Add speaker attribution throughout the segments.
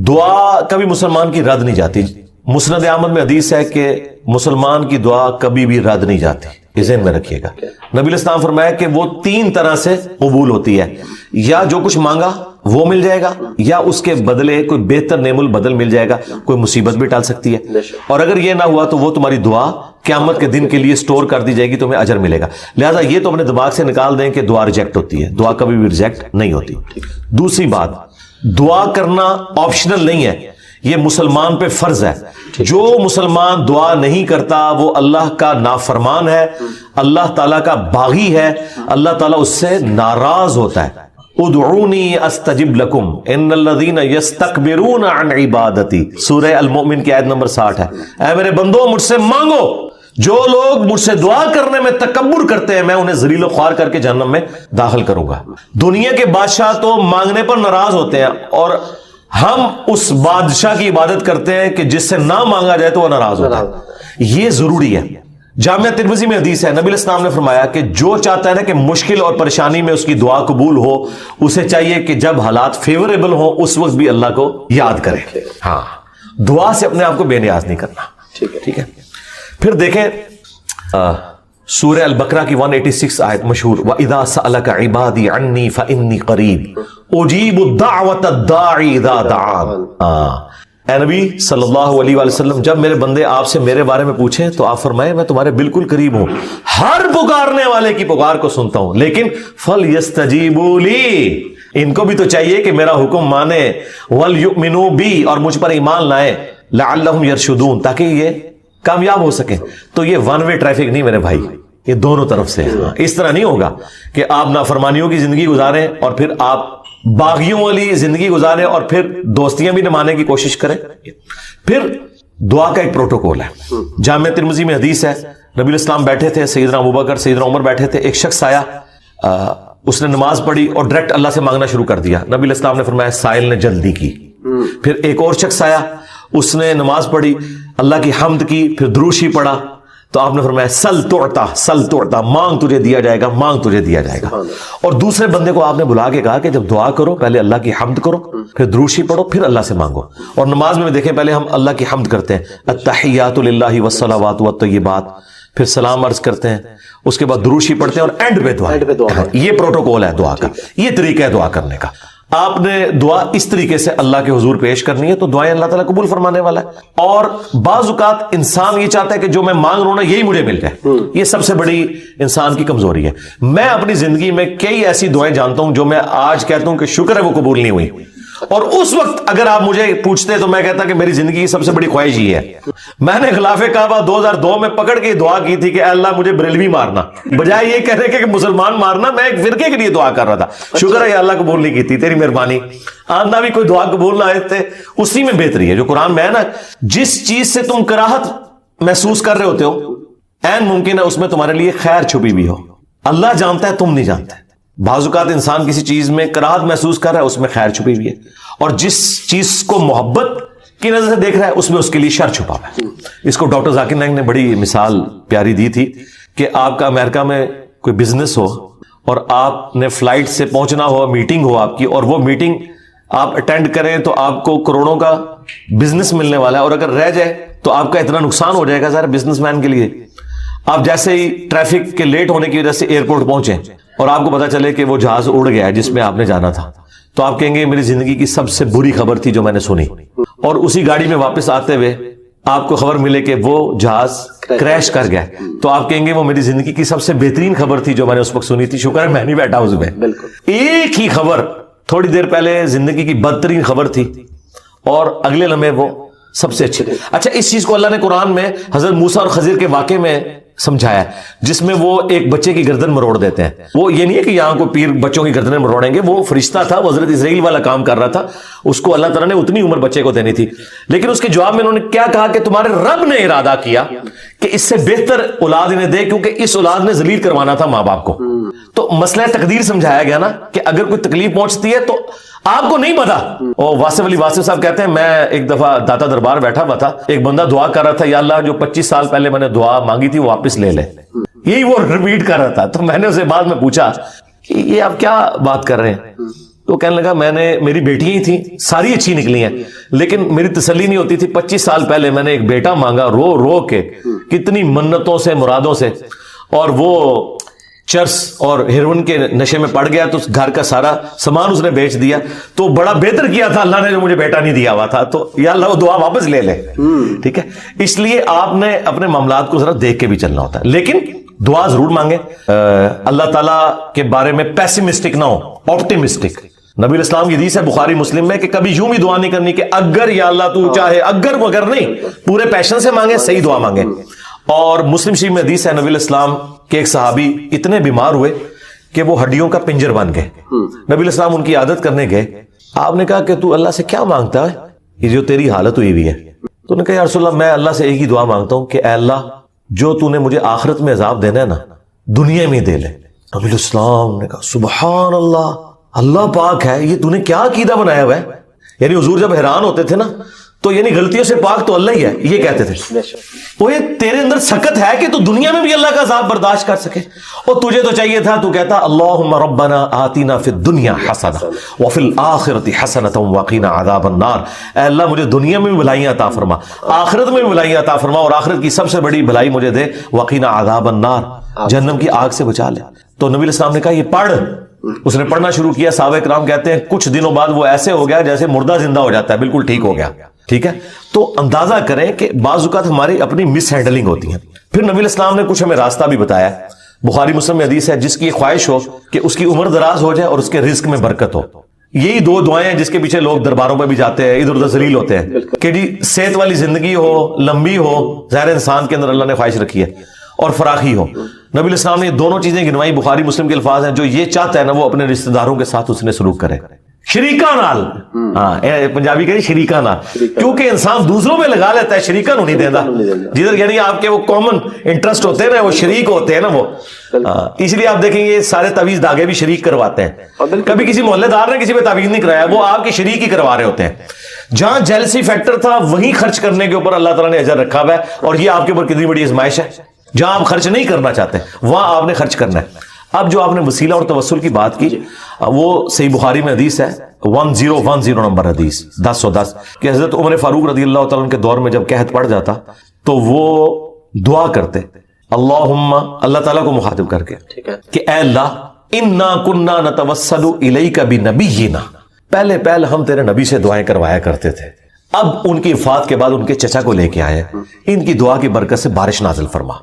Speaker 1: دعا کبھی مسلمان کی رد نہیں جاتی. مسند احمد میں حدیث ہے کہ مسلمان کی دعا کبھی بھی رد نہیں جاتی. یہ ذہن میں رکھیے گا. نبی علیہ السلام فرمایا کہ وہ 3 طرح سے قبول ہوتی ہے. یا جو کچھ مانگا وہ مل جائے گا, یا اس کے بدلے کوئی بہتر نعم البدل مل جائے گا, کوئی مصیبت بھی ٹال سکتی ہے. اور اگر یہ نہ ہوا تو وہ تمہاری دعا قیامت کے دن کے لیے سٹور کر دی جائے گی, تمہیں اجر ملے گا. لہذا یہ تو اپنے دماغ سے نکال دیں کہ دعا ریجیکٹ ہوتی ہے. دعا کبھی بھی ریجیکٹ نہیں ہوتی. دوسری بات, دعا کرنا آپشنل نہیں ہے, یہ مسلمان پہ فرض ہے. جو مسلمان دعا نہیں کرتا وہ اللہ کا نافرمان ہے, اللہ تعالیٰ کا باغی ہے, اللہ تعالیٰ اس سے ناراض ہوتا ہے. ادعونی استجب لکم ان الذین یستکبرون عن عبادتی, سورہ المؤمن کی آیت نمبر 60 ہے. اے میرے بندو مجھ سے مانگو, جو لوگ مجھ سے دعا کرنے میں تکبر کرتے ہیں میں انہیں ذلیل و خوار کر کے جہنم میں داخل کروں گا. دنیا کے بادشاہ تو مانگنے پر ناراض ہوتے ہیں, اور ہم اس بادشاہ کی عبادت کرتے ہیں کہ جس سے نہ مانگا جائے تو وہ ناراض ہوتا ہے. یہ ضروری ہے. جامعہ ترمذی میں حدیث ہے, نبی علیہ السلام نے فرمایا کہ جو چاہتا ہے نا کہ مشکل اور پریشانی میں اس کی دعا قبول ہو, اسے چاہیے کہ جب حالات فیوریبل ہوں اس وقت بھی اللہ کو یاد کرے. ہاں, دعا سے اپنے آپ کو بے نیاز نہیں کرنا. ٹھیک ہے. پھر دیکھیں سورہ البقرہ کی 186 آیت مشہور, وَإِذَا سَأَلَكَ عِبَادِي عَنِّي فَإِنِّي قَرِيبٌ أُجِيبُ الدَّعْوَةَ الدَّاعِ إِذَا دَعَانِ. اے نبی صلی اللہ علیہ وآلہ وسلم, جب میرے بندے آپ سے میرے بارے میں پوچھیں تو آپ فرمائیں میں تمہارے بالکل قریب ہوں, ہر پکارنے والے کی پکار کو سنتا ہوں, لیکن فَلْيَسْتَجِيبُوا لِي, ان کو بھی تو چاہیے کہ میرا حکم مانے, وَلْيُؤْمِنُوا بِي, اور مجھ پر ایمان لائیں, لَعَلَّهُمْ يَرْشُدُونَ, تاکہ یہ کامیاب ہو سکیں. تو یہ ون وے ٹریفک نہیں میرے بھائی, یہ دونوں طرف سے. اس طرح نہیں ہوگا کہ آپ نافرمانیوں کی زندگی گزاریں اور پھر آپ باغیوں والی زندگی گزاریں اور پھر دوستیاں بھی نمانے کی کوشش کریں. پھر دعا کا ایک پروٹوکول ہے. جامعہ ترمذی میں حدیث ہے, نبی علیہ السلام بیٹھے تھے, سیدنا ابوبکر سیدنا عمر بیٹھے تھے, ایک شخص آیا, اس نے نماز پڑھی اور ڈائریکٹ اللہ سے مانگنا شروع کر دیا. نبی علیہ السلام نے فرمایا سائل نے جلدی کی. پھر ایک اور شخص آیا, اس نے نماز پڑھی, اللہ کی حمد کی, پھر دروشی پڑھا, تو آپ نے فرمایا سل توڑتا سل توڑتا, مانگ تجھے دیا جائے گا, مانگ تجھے دیا جائے گا. اور دوسرے بندے کو آپ نے بلا کے کہا کہ جب دعا کرو پہلے اللہ کی حمد کرو, پھر دروشی پڑھو, پھر اللہ سے مانگو. اور نماز میں دیکھیں پہلے ہم اللہ کی حمد کرتے ہیں, التحیات للہ والصلوات والطیبات, پھر سلام عرض کرتے ہیں, اس کے بعد دروشی پڑھتے ہیں, اور اینڈ پہ دعا. یہ پروٹوکول ہے دعا کا, یہ طریقہ ہے دعا کرنے کا. آپ نے دعا اس طریقے سے اللہ کے حضور پیش کرنی ہے تو دعائیں اللہ تعالیٰ قبول فرمانے والا ہے. اور بعض اوقات انسان یہ چاہتا ہے کہ جو میں مانگ رہا ہوں نا یہی مجھے مل جائے. یہ سب سے بڑی انسان کی کمزوری ہے. میں اپنی زندگی میں کئی ایسی دعائیں جانتا ہوں جو میں آج کہتا ہوں کہ شکر ہے وہ قبول نہیں ہوئی, اور اس وقت اگر آپ مجھے پوچھتے تو میں کہتا کہ میری زندگی کی سب سے بڑی خواہش یہ ہے. میں نے خلاف کعبہ 2002 میں پکڑ کے دعا کی تھی کہ اے اللہ مجھے بریلوی مارنا, بجائے یہ کہنے کے کہ مسلمان مارنا, میں ایک فرقے کے لیے دعا کر رہا تھا. شکر ہے یہ اللہ قبول نہیں کی تھی, تیری مہربانی. آنا بھی کوئی دعا قبول نہ آئے تھے, اسی میں بہتری ہے جو قرآن میں ہے نا. جس چیز سے تم کراہت محسوس کر رہے ہوتے ہو عین ممکن ہے اس میں تمہارے لیے خیر چھپی بھی ہو. اللہ جانتا ہے, تم نہیں جانتے. بعض اوقات انسان کسی چیز میں کراہت محسوس کر رہا ہے, اس میں خیر چھپی ہوئی ہے, اور جس چیز کو محبت کی نظر سے دیکھ رہا ہے اس میں اس کے لیے شر چھپا ہوا ہے. اس کو ڈاکٹر ذاکر نائک نے بڑی مثال پیاری دی تھی کہ آپ کا امریکہ میں کوئی بزنس ہو اور آپ نے فلائٹ سے پہنچنا ہو, میٹنگ ہو آپ کی, اور وہ میٹنگ آپ اٹینڈ کریں تو آپ کو کروڑوں کا بزنس ملنے والا ہے, اور اگر رہ جائے تو آپ کا اتنا نقصان ہو جائے گا ذرا بزنس مین کے لیے. آپ جیسے ہی ٹریفک کے لیٹ ہونے کی وجہ سے ایئرپورٹ پہنچے اور آپ کو پتا چلے کہ وہ جہاز اڑ گیا ہے جس میں آپ نے جانا تھا, تو آپ کہیں گے میری زندگی کی سب سے بری خبر تھی جو میں نے سنی. اور اسی گاڑی میں واپس آتے ہوئے آپ کو خبر ملے کہ وہ جہاز کریش کر گیا, تو آپ کہیں گے وہ میری زندگی کی سب سے بہترین خبر تھی جو میں نے اس وقت سنی تھی, شکر ہے میں نہیں بیٹھا اس میں. ایک ہی خبر تھوڑی دیر پہلے زندگی کی بدترین خبر تھی, اور اگلے لمحے وہ سب سے اچھی. اچھا, اس چیز کو اللہ نے قرآن میں حضرت موسیٰ اور خضر کے واقعے میں سمجھایا ہے, جس میں وہ ایک بچے کی گردن مروڑ دیتے ہیں. وہ یہ نہیں ہے کہ یہاں کو پیر بچوں کی گردنیں مروڑیں گے, وہ فرشتہ تھا, وہ حضرت اسرائیل والا کام کر رہا تھا, اس کو اللہ تعالیٰ نے اتنی عمر بچے کو دینی تھی. لیکن اس کے جواب میں انہوں نے کیا کہا کہ تمہارے رب نے ارادہ کیا کہ اس سے بہتر اولاد انہیں دے, کیونکہ اس اولاد نے ذلیل کروانا تھا ماں باپ کو. تو مسئلہ تقدیر سمجھایا گیا نا کہ اگر کوئی تکلیف پہنچتی ہے تو آپ کو نہیں پتا. اور واسف علی واسف صاحب کہتے ہیں میں ایک دفعہ داتا دربار بیٹھا ہوا تھا, ایک بندہ دعا کر رہا تھا یا اللہ جو 25 سال پہلے میں نے دعا مانگی تھی وہ واپس لے لے, یہی وہ ریپیٹ کر رہا تھا. تو میں نے اسے بعد میں پوچھا کہ یہ آپ کیا بات کر رہے ہیں, تو کہنے لگا میری بیٹیاں ہی تھیں، ساری اچھی نکلی ہیں، لیکن میری تسلی نہیں ہوتی تھی. 25 سال پہلے میں نے ایک بیٹا مانگا رو رو کے، کتنی منتوں سے مرادوں سے، اور وہ چرس اور ہیروئن کے نشے میں پڑ گیا تو گھر کا سارا سامان اس نے بیچ دیا. تو بڑا بہتر کیا تھا اللہ نے جو مجھے بیٹا نہیں دیا ہوا تھا، تو یا اللہ وہ دعا واپس لے لے. ٹھیک ہے، اس لیے آپ نے اپنے معاملات کو ذرا دیکھ کے بھی چلنا ہوتا ہے، لیکن دعا ضرور مانگے. اللہ تعالیٰ کے بارے میں پیسیمسٹک نہ ہو، آپٹیمسٹک. نبی الاسلام کی حدیث ہے بخاری مسلم میں کہ کبھی یوں بھی دعا نہیں کرنی کہ اگر یا اللہ تو چاہے، اگر مگر نہیں، پورے پیشن سے مانگے، صحیح دعا مانگے. اور مسلم شریف میں حدیث ہے نبی الاسلام کے ایک صحابی اتنے بیمار ہوئے کہ وہ ہڈیوں کا پنجر بن گئے. نبی الاسلام ان کی عادت کرنے گئے. آپ نے کہا کہ تو اللہ سے کیا مانگتا ہے یہ جو تیری حالت ہوئی ہوئی ہے؟ تو نے کہا یا رسول اللہ میں اللہ سے ایک ہی دعا مانگتا ہوں کہ اے اللہ جو تو نے مجھے آخرت میں عذاب دینا ہے نا، دنیا میں دے لے. نبی الاسلام نے کہا سبحان اللہ، اللہ پاک ہے، یہ تو نے کیا عقیدہ بنایا ہوا ہے. یعنی حضور جب حیران ہوتے تھے نا تو یعنی غلطیوں سے پاک تو اللہ ہی ہے، یہ کہتے تھے. وہ یہ تیرے اندر سکت ہے کہ تو دنیا میں بھی اللہ کا عذاب برداشت کر سکے، اور تجھے تو چاہیے تھا تو کہتا اللہم ربنا آتینا فی الدنیا حسنہ وفی الآخرۃ حسنۃ وقینا عذاب النار. اے اللہ مجھے دنیا میں بھی بھلائیاں عطا فرما، آخرت میں بھی بھلائیاں عطا فرما، اور آخرت کی سب سے بڑی بھلائی مجھے دے، وقینا عذاب النار، جہنم کی آگ سے بچا لے. تو نبی الاسلام نے کہا یہ پڑھ. اس نے پڑھنا شروع کیا. صحابہ کرام کہتے ہیں کچھ دنوں بعد وہ ایسے ہو گیا جیسے مردہ زندہ ہو جاتا ہے، بالکل ٹھیک ہو گیا. ٹھیک ہے، تو اندازہ کریں کہ بعض اوقات ہماری اپنی مس ہینڈلنگ ہوتی ہیں. پھر نبی الاسلام نے کچھ ہمیں راستہ بھی بتایا. بخاری مسلم میں حدیث ہے جس کی خواہش ہو کہ اس کی عمر دراز ہو جائے اور اس کے رزق میں برکت ہو. یہی دو دعائیں ہیں جس کے پیچھے لوگ درباروں پہ بھی جاتے ہیں، ادھر ادھر ذلیل ہوتے ہیں کہ جی صحت والی زندگی ہو، لمبی ہو، ظاہر انسان کے اندر اللہ نے خواہش رکھی ہے، اور فراخی ہو. نبی الاسلام نے یہ دونوں چیزیں گنوائی. بخاری مسلم کے الفاظ ہیں جو یہ چاہتا ہے نا وہ اپنے رشتہ داروں کے ساتھ اس نے سلوک کرے، شریکہ نال. ہاں پنجابی کہتے ہیں شریکہ نال، کیونکہ انسان دوسروں میں لگا لیتا ہے، شریکہ نو نہیں دیتا. جدھر یعنی آپ کے وہ کامن انٹرسٹ ہوتے ہیں نا، وہ شریک ہوتے ہیں نا وہ. اس لیے آپ دیکھیں گے سارے تعویذ دھاگے بھی شریک کرواتے ہیں. کبھی کسی محلے دار نے کسی پہ تعویذ نہیں کرایا، وہ آپ کے شریک ہی کروا رہے ہوتے ہیں. جہاں جیلسی فیکٹر تھا وہیں خرچ کرنے کے اوپر اللہ تعالیٰ نے اجر رکھا ہوا ہے، اور یہ آپ کے اوپر کتنی بڑی آزمائش ہے. جہاں آپ خرچ نہیں کرنا چاہتے وہاں آپ نے خرچ کرنا ہے. اب جو آپ نے وسیلہ اور توسل کی بات کی، وہ صحیح بخاری میں حدیث ہے 1010 نمبر حدیث 1010 کہ حضرت عمر فاروق رضی اللہ تعالیٰ عنہ کے دور میں جب قحط پڑ جاتا تو وہ دعا کرتے اللہم، اللہ تعالیٰ کو مخاطب کر کے کہ اے اللہ انا کننا نتوسل الیک بنبینا، پہلے ہم تیرے نبی سے دعائیں کروایا کرتے تھے، اب ان کی وفات کے بعد ان کے چچا کو لے کے آئے، ان کی دعا کی برکت سے بارش نازل فرما،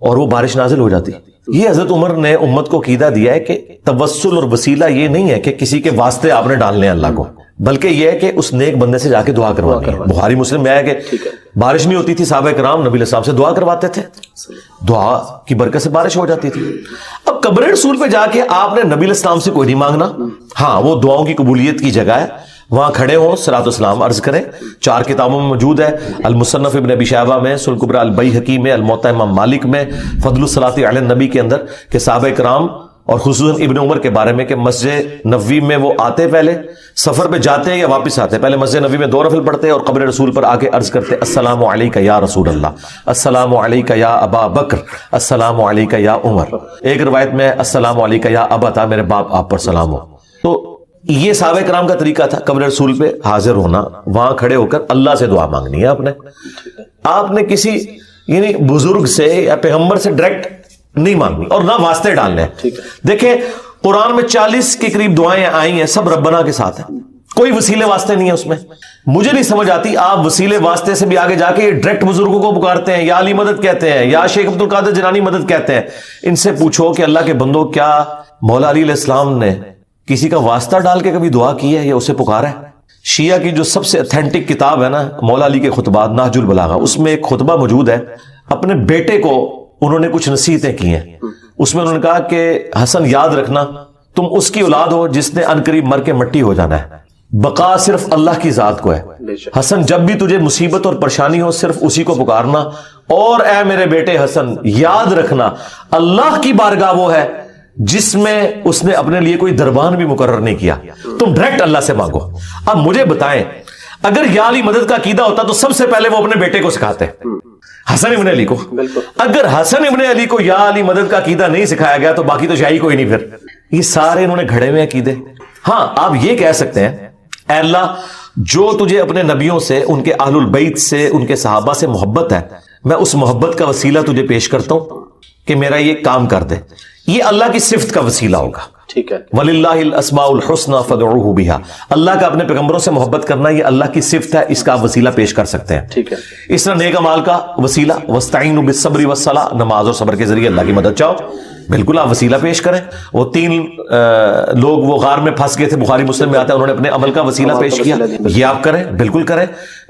Speaker 1: اور وہ بارش نازل ہو جاتی. یہ حضرت عمر نے امت کو عقیدہ دیا ہے کہ توسل اور وسیلہ یہ نہیں ہے کہ کسی کے واسطے آپ نے ڈالنے اللہ کو، بلکہ یہ ہے کہ اس نیک بندے سے جا کے دعا کروانی ہے. بخاری مسلم میں ہے کہ بارش نہیں ہوتی تھی، صحابہ کرام نبی الاسلام سے دعا کرواتے تھے، دعا کی برکت سے بارش ہو جاتی تھی. اب قبر رسول پہ جا کے آپ نے نبی الاسلام سے کوئی نہیں مانگنا. ہاں وہ دعاؤں کی قبولیت کی جگہ ہے، وہاں کھڑے ہوں صلاۃ والسلام عرض کریں. 4 کتابوں میں موجود ہے، المصنف ابن ابی شیبہ میں، سنن کبری البیہقی میں، الموطا امام مالک میں، فضل الصلاۃ علی النبی کے اندر کہ صحابہ کرام اور خصوصاً ابن عمر کے بارے میں کہ مسجد نبوی میں وہ آتے، پہلے سفر پہ جاتے ہیں یا واپس آتے ہیں، پہلے مسجد نبوی میں 2 نفل پڑھتے ہیں اور قبر رسول پر آ کے عرض کرتے السلام علیک یا رسول اللہ، السلام علیک یا ابا بکر، السلام علیک یا عمر. ایک روایت میں السلام علیک یا ابا، میرے باپ آپ پر سلام ہو. تو یہ صحابہ کرام کا طریقہ تھا، قبر رسول پہ حاضر ہونا، وہاں کھڑے ہو کر اللہ سے دعا مانگنی ہے. آپ نے کسی یعنی بزرگ سے یا پیغمبر سے ڈائریکٹ نہیں مانگنی اور نہ واسطے ڈالنے. دیکھیں قرآن میں 40 کے قریب دعائیں آئی ہیں، سب ربنا کے ساتھ ہیں، کوئی وسیلے واسطے نہیں ہے اس میں. مجھے نہیں سمجھ آتی آپ وسیلے واسطے سے بھی آگے جا کے ڈائریکٹ بزرگوں کو پکارتے ہیں، یا علی مدد کہتے ہیں، یا شیخ عبد القادر جیلانی مدد کہتے ہیں. ان سے پوچھو کہ اللہ کے بندو کیا مولا علی علیہ السلام نے کسی کا واسطہ ڈال کے کبھی دعا کی ہے یا اسے پکارا ہے؟ شیعہ کی جو سب سے اتھینٹک کتاب ہے نا مولا علی کے خطبات نہج البلاغہ، اس میں ایک خطبہ موجود ہے، اپنے بیٹے کو انہوں نے کچھ نصیحتیں کی ہیں. اس میں انہوں نے کہا کہ حسن یاد رکھنا تم اس کی اولاد ہو جس نے عنقریب مر کے مٹی ہو جانا ہے، بقا صرف اللہ کی ذات کو ہے. حسن جب بھی تجھے مصیبت اور پریشانی ہو صرف اسی کو پکارنا، اور اے میرے بیٹے حسن یاد رکھنا اللہ کی بارگاہ وہ ہے جس میں اس نے اپنے لیے کوئی دربان بھی مقرر نہیں کیا، تم ڈائریکٹ اللہ سے مانگو. اب مجھے بتائیں اگر یا علی مدد کا عقیدہ ہوتا تو سب سے پہلے وہ اپنے بیٹے کو سکھاتے حسن ابن علی کو. اگر حسن ابن علی کو یا علی مدد کا عقیدہ نہیں سکھایا گیا تو باقی تو شاہی کوئی نہیں. پھر یہ سارے انہوں نے گھڑے ہوئے عقیدے. ہاں آپ یہ کہہ سکتے ہیں اے اللہ جو تجھے اپنے نبیوں سے، ان کے اہل البیت سے، ان کے صحابہ سے محبت ہے، میں اس محبت کا وسیلہ تجھے پیش کرتا ہوں کہ میرا یہ کام کر دے. یہ اللہ کی صفت کا وسیلہ ہوگا.
Speaker 2: ٹھیک ہے.
Speaker 1: وَلِلَّهِ الْأَسْمَاءُ الْحُسْنَى فَادْعُوهُ بِهَا. اللہ کا اپنے پیغمبروں سے محبت کرنا یہ اللہ کی صفت ہے، اس کا وسیلہ پیش کر سکتے ہیں.
Speaker 2: ٹھیک ہے.
Speaker 1: اس طرح نیک اعمال کا وسیلہ وَاسْتَعِينُوا بِالصَّبْرِ وَالصَّلَاةِ، نماز اور صبر کے ذریعے اللہ کی مدد چاہو. بالکل آپ وسیلہ پیش کریں. وہ 3 لوگ وہ غار میں پھنس گئے تھے، بخاری مسلم میں آتا ہے، انہوں نے اپنے عمل کا وسیلہ پیش کیا. یہ آپ کریں، بالکل کریں،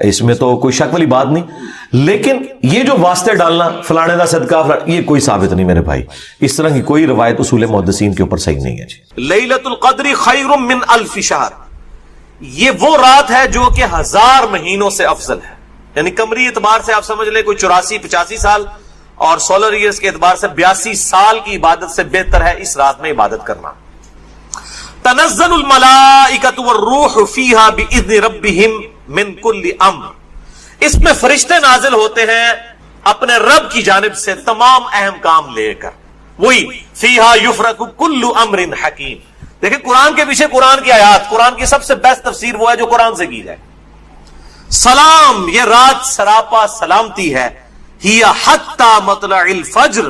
Speaker 1: اس میں تو کوئی شک والی بات نہیں. لیکن یہ جو واسطے ڈالنا فلانے دا صدقہ یہ کوئی ثابت نہیں میرے بھائی. اس طرح کی کوئی روایت اصول محدثین کے اوپر صحیح نہیں ہے.
Speaker 3: لیلۃ القدر خیر من الف شہر، یہ وہ رات ہے جو کہ 1000 مہینوں سے افضل ہے. یعنی قمری اعتبار سے آپ سمجھ لیں کوئی 84-85 سال، اور سولر ایئرز کے اعتبار سے 82 سال کی عبادت سے بہتر ہے اس رات میں عبادت کرنا. تنزل الملائکۃ والروح فیہا باذن ربہم من کل امر، اس میں فرشتے نازل ہوتے ہیں اپنے رب کی جانب سے تمام اہم کام لے کر. وہی فیہا یفرق کل امر حکیم. دیکھیں قرآن کے پیچھے قرآن کی آیات، قرآن کی سب سے بیسٹ تفسیر وہ ہے جو قرآن سے کی جائے. سلام، یہ رات سراپا سلامتی ہے. ہی حتی مطلع الفجر،